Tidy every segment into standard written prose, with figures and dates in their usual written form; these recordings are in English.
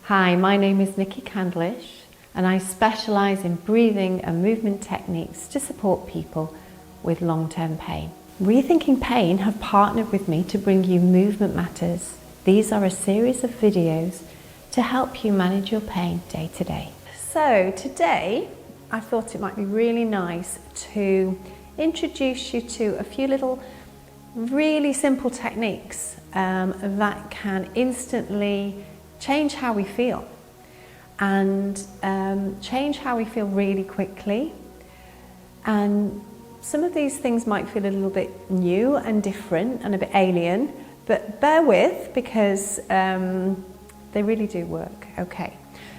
Hi, my name is Nikki Candlish and I specialise in breathing and movement techniques to support people with long-term pain. Rethinking Pain have partnered with me to bring you Movement Matters. These are a series of videos to help you manage your pain day to day. So today I thought it might be really nice to introduce you to a few little really simple techniques that can instantly change how we feel and change how we feel really quickly. And some of these things might feel a little bit new and different and a bit alien, but bear with because they really do work. Okay,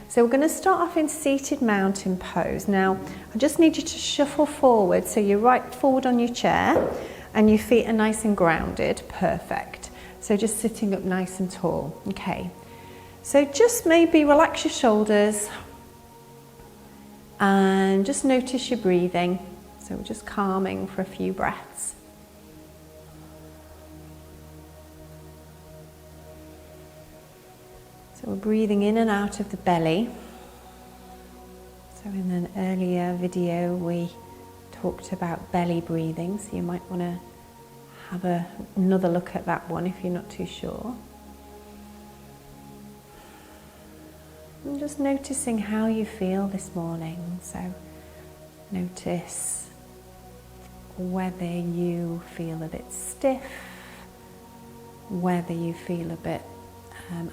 so we're going to start off in seated mountain pose. Now I just need you to shuffle forward so you're right forward on your chair and your feet are nice and grounded. Perfect. So just sitting up nice and tall. Okay. So just maybe relax your shoulders and just notice your breathing. So we're just calming for a few breaths. So we're breathing in and out of the belly. So in an earlier video we talked about belly breathing, so you might want to have another look at that one if you're not too sure. And just noticing how you feel this morning. So notice whether you feel a bit stiff, whether you feel a bit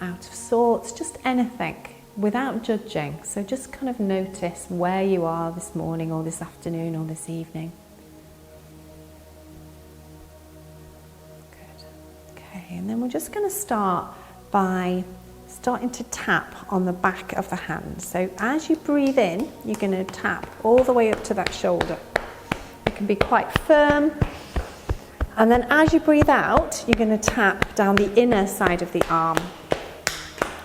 out of sorts, just anything without judging. So just kind of notice where you are this morning or this afternoon or this evening. Good. Okay, and then we're just going to start by starting to tap on the back of the hand. So as you breathe in, you're going to tap all the way up to that shoulder. It can be quite firm. And then as you breathe out, you're going to tap down the inner side of the arm.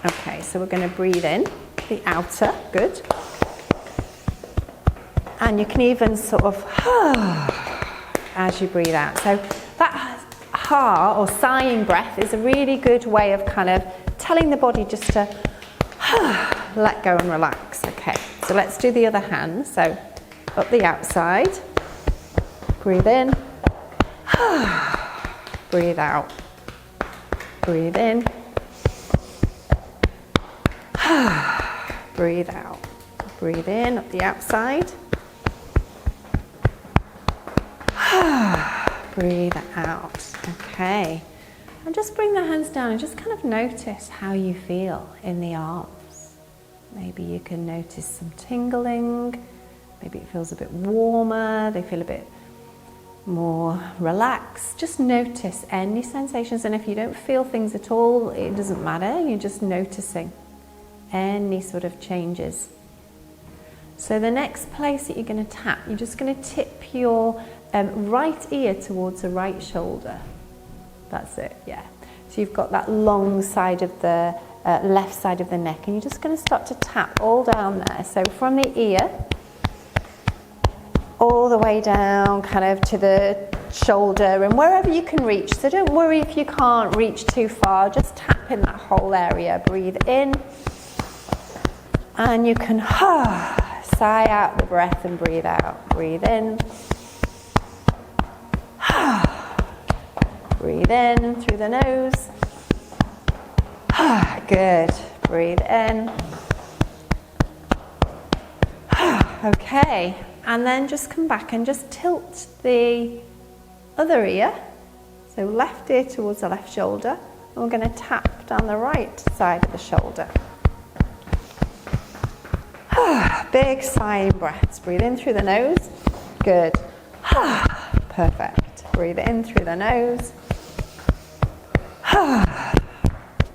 Okay, so we're going to breathe in the outer, good. And you can even sort of as you breathe out. So that ha or sighing breath is a really good way of kind of telling the body just to let go and relax. Okay, so let's do the other hand. So up the outside, breathe in, breathe out, breathe in, breathe out, breathe in up the outside, breathe out. Okay. And just bring the hands down and just kind of notice how you feel in the arms. Maybe you can notice some tingling, maybe it feels a bit warmer, they feel a bit more relaxed. Just notice any sensations, and if you don't feel things at all, it doesn't matter, you're just noticing any sort of changes. So the next place that you're going to tap, you're just going to tip your right ear towards the right shoulder. That's it, yeah. So you've got that long side of the left side of the neck, and you're just going to start to tap all down there. So from the ear, all the way down kind of to the shoulder and wherever you can reach. So don't worry if you can't reach too far, just tap in that whole area. Breathe in, and you can sigh out the breath and breathe out. Breathe in. Breathe in through the nose. Good. Breathe in. Okay. And then just come back and just tilt the other ear. So left ear towards the left shoulder. And we're going to tap down the right side of the shoulder. Big sighing breaths. Breathe in through the nose. Good. Perfect. Breathe in through the nose.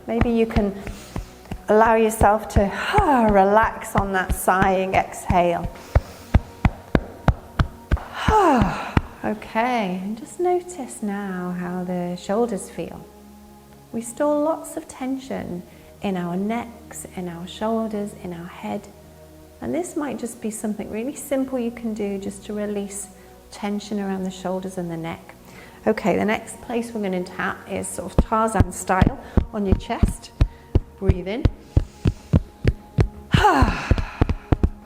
Maybe you can allow yourself to relax on that sighing exhale. Okay, and just notice now how the shoulders feel. We store lots of tension in our necks, in our shoulders, in our head. And this might just be something really simple you can do just to release tension around the shoulders and the neck. Okay, the next place we're going to tap is sort of Tarzan style on your chest. Breathe in.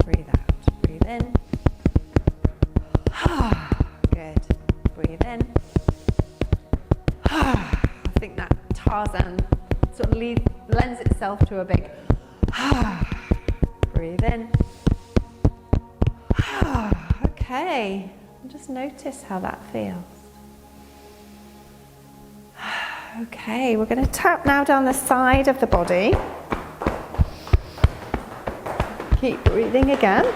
Breathe out, breathe in. Good, breathe in. I think that Tarzan sort of lends itself to a big breathe in. Okay, and just notice how that feels. Okay, we're going to tap now down the side of the body. Keep breathing again.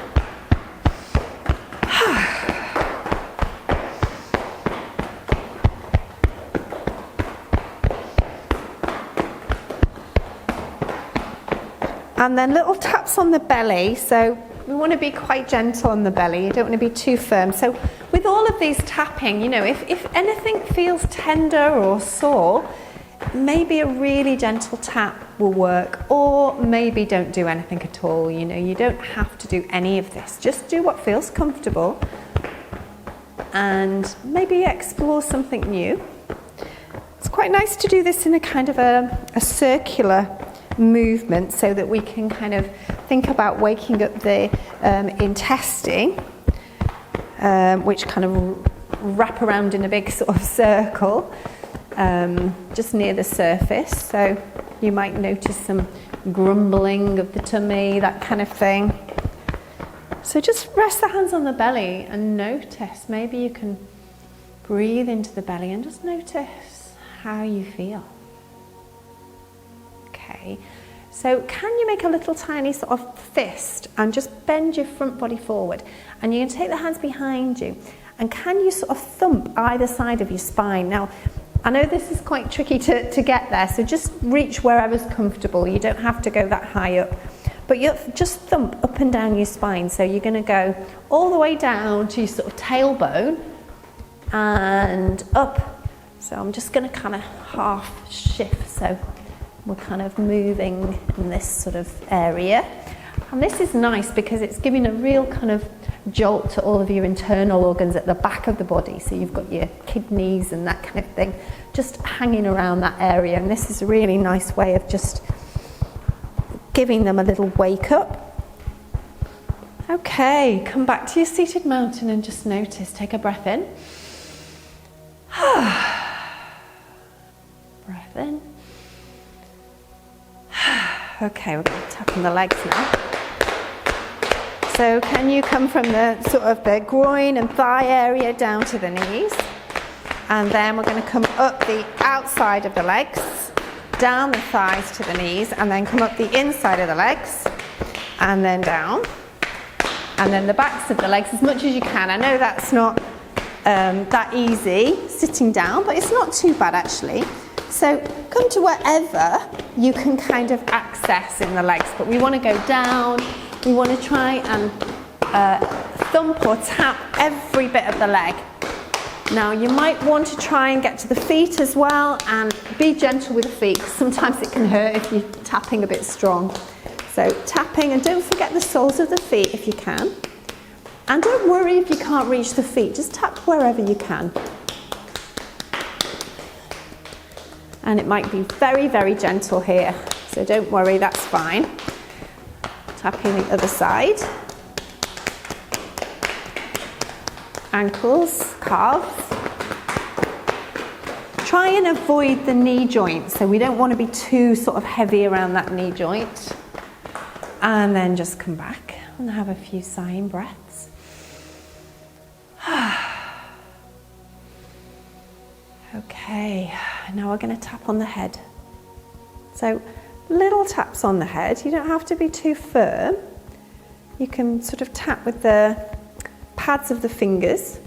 And then little taps on the belly. So we want to be quite gentle on the belly. You don't want to be too firm. So with all of these tapping, you know, if anything feels tender or sore, maybe a really gentle tap will work, or maybe don't do anything at all. You know, you don't have to do any of this. Just do what feels comfortable and maybe explore something new. It's quite nice to do this in a kind of a circular movement so that we can kind of think about waking up the intestine, which kind of wrap around in a big sort of circle just near the surface. So you might notice some grumbling of the tummy, that kind of thing. So just rest the hands on the belly and notice. Maybe you can breathe into the belly and just notice how you feel. Okay, so can you make a little tiny sort of fist and just bend your front body forward, and you're going to take the hands behind you, and can you sort of thump either side of your spine? Now I know this is quite tricky to get there, so just reach wherever's comfortable. You don't have to go that high up, but you just thump up and down your spine. So you're going to go all the way down to your sort of tailbone and up. So I'm just going to kind of half shift, so we're kind of moving in this sort of area. And this is nice because it's giving a real kind of jolt to all of your internal organs at the back of the body. So you've got your kidneys and that kind of thing just hanging around that area. And this is a really nice way of just giving them a little wake up. Okay, come back to your seated mountain and just notice. Take a breath in. Breath in. Okay, we're going to tap on the legs now. So can you come from the sort of the groin and thigh area down to the knees, and then we're going to come up the outside of the legs, down the thighs to the knees, and then come up the inside of the legs and then down, and then the backs of the legs as much as you can. I know that's not that easy sitting down, but it's not too bad actually. So come to wherever you can kind of access in the legs, but we want to go down. We want to try and thump or tap every bit of the leg. Now you might want to try and get to the feet as well, and be gentle with the feet, because sometimes it can hurt if you're tapping a bit strong. So tapping, and don't forget the soles of the feet if you can. And don't worry if you can't reach the feet, just tap wherever you can. And it might be very, very gentle here, so don't worry, that's fine. Tapping the other side. Ankles, calves. Try and avoid the knee joint, so we don't want to be too sort of heavy around that knee joint. And then just come back and have a few sighing breaths. Okay, now we're going to tap on the head. So little taps on the head. You don't have to be too firm. You can sort of tap with the pads of the fingers,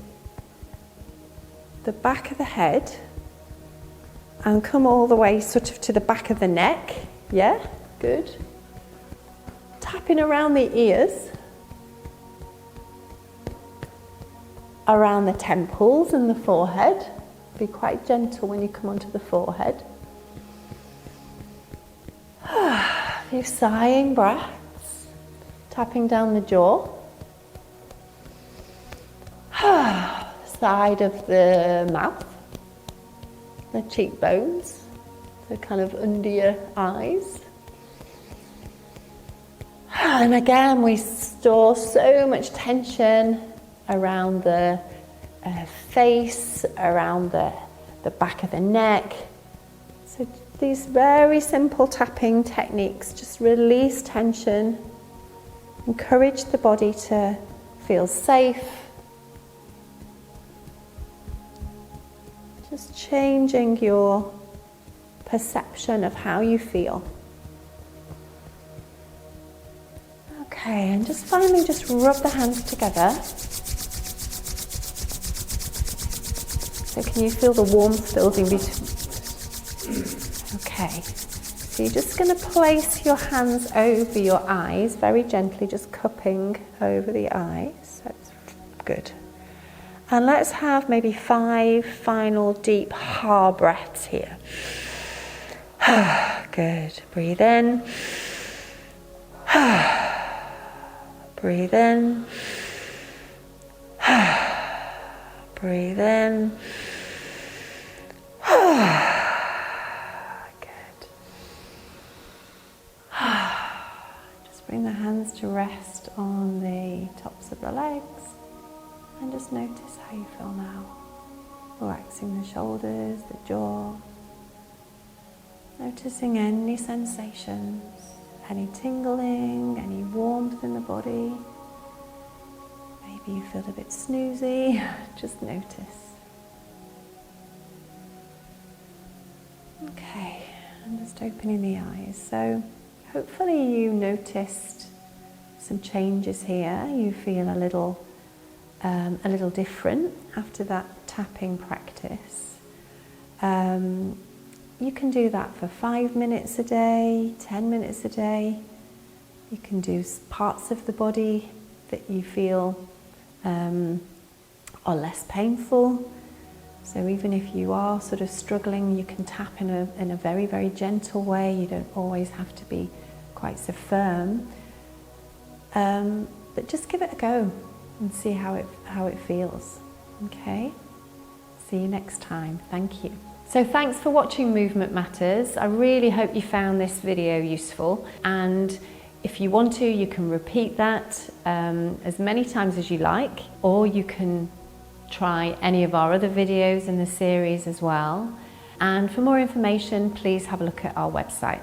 the back of the head, and come all the way sort of to the back of the neck. Yeah, good. Tapping around the ears, around the temples and the forehead. Be quite gentle when you come onto the forehead. A few sighing breaths, tapping down the jaw, side of the mouth, the cheekbones, so kind of under your eyes. And again, we store so much tension around the face, around the back of the neck. So these very simple tapping techniques just release tension, encourage the body to feel safe. Just changing your perception of how you feel. Okay, and just finally just rub the hands together. So can you feel the warmth building between? Okay, so you're just going to place your hands over your eyes, very gently, just cupping over the eyes. That's good. And let's have maybe 5 final deep ha breaths here. Good. Breathe in. Breathe in. Breathe in. Good. Just bring the hands to rest on the tops of the legs and just notice how you feel now. Relaxing the shoulders, the jaw. Noticing any sensations, any tingling, any warmth in the body. Maybe you feel a bit snoozy, just notice. Okay, and just opening the eyes. So hopefully you noticed some changes here. You feel a little different after that tapping practice. You can do that for 5 minutes a day, 10 minutes a day. You can do parts of the body that you feel are less painful. So even if you are sort of struggling, you can tap in a very, very gentle way. You don't always have to be quite so firm. But just give it a go and see how it feels. Okay? See you next time. Thank you. So thanks for watching Movement Matters. I really hope you found this video useful, and if you want to, you can repeat that as many times as you like, or you can try any of our other videos in the series as well. And for more information, please have a look at our website.